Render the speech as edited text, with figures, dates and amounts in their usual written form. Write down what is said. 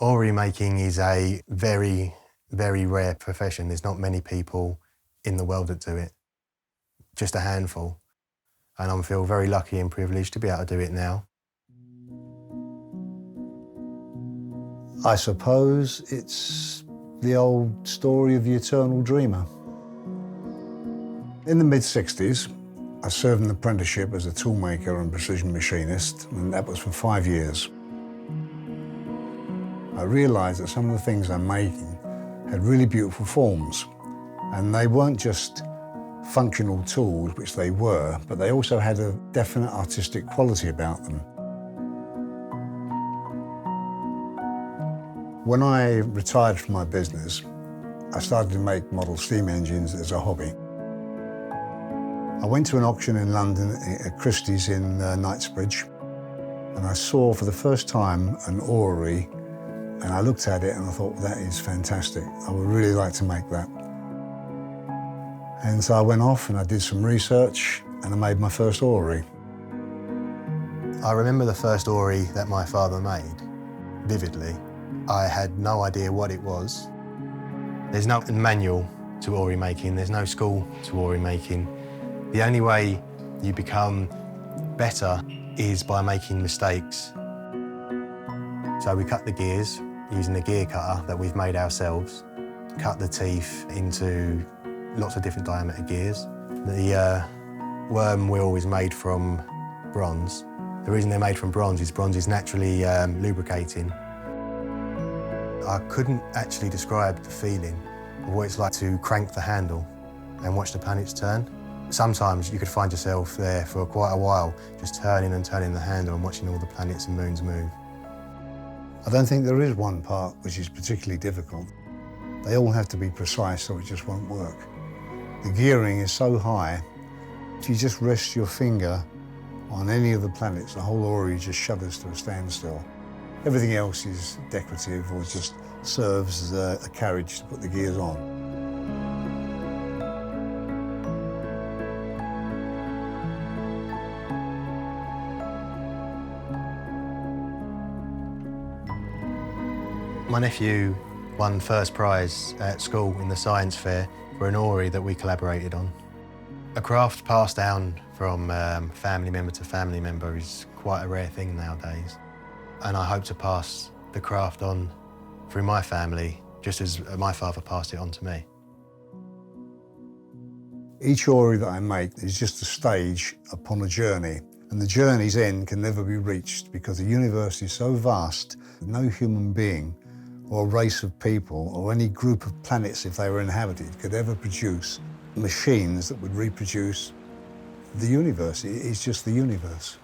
Orrery making is a very, very rare profession. There's not many people in the world that do it, just a handful. And I feel very lucky and privileged to be able to do it now. I suppose it's the old story of the eternal dreamer. In the mid-60s, I served an apprenticeship as a toolmaker and precision machinist, and that was for 5 years. I realised that some of the things I'm making had really beautiful forms, and they weren't just functional tools, which they were, but they also had a definite artistic quality about them. When I retired from my business, I started to make model steam engines as a hobby. I went to an auction in London at Christie's in Knightsbridge, and I saw for the first time an Orrery, and I looked at it and I thought, that is fantastic. I would really like to make that. And so I went off and I did some research and I made my first Orrery. I remember the first Orrery that my father made vividly. I had no idea what it was. There's no manual to Orrery making, there's no school to Orrery making. The only way you become better is by making mistakes. So we cut the gears using a gear cutter that we've made ourselves, cut the teeth into lots of different diameter gears. The worm wheel is made from bronze. The reason they're made from bronze is naturally lubricating. I couldn't actually describe the feeling of what it's like to crank the handle and watch the planets turn. Sometimes you could find yourself there for quite a while, just turning and turning the handle and watching all the planets and moons move. I don't think there is one part which is particularly difficult. They all have to be precise or it just won't work. The gearing is so high, if you just rest your finger on any of the planets, the whole Orrery just shudders to a standstill. Everything else is decorative or just serves as a carriage to put the gears on. My nephew won first prize at school in the science fair for an Orrery that we collaborated on. A craft passed down from family member to family member is quite a rare thing nowadays. And I hope to pass the craft on through my family, just as my father passed it on to me. Each Orrery that I make is just a stage upon a journey, and the journey's end can never be reached because the universe is so vast that no human being or race of people or any group of planets, if they were inhabited, could ever produce machines that would reproduce the universe. It's just the universe.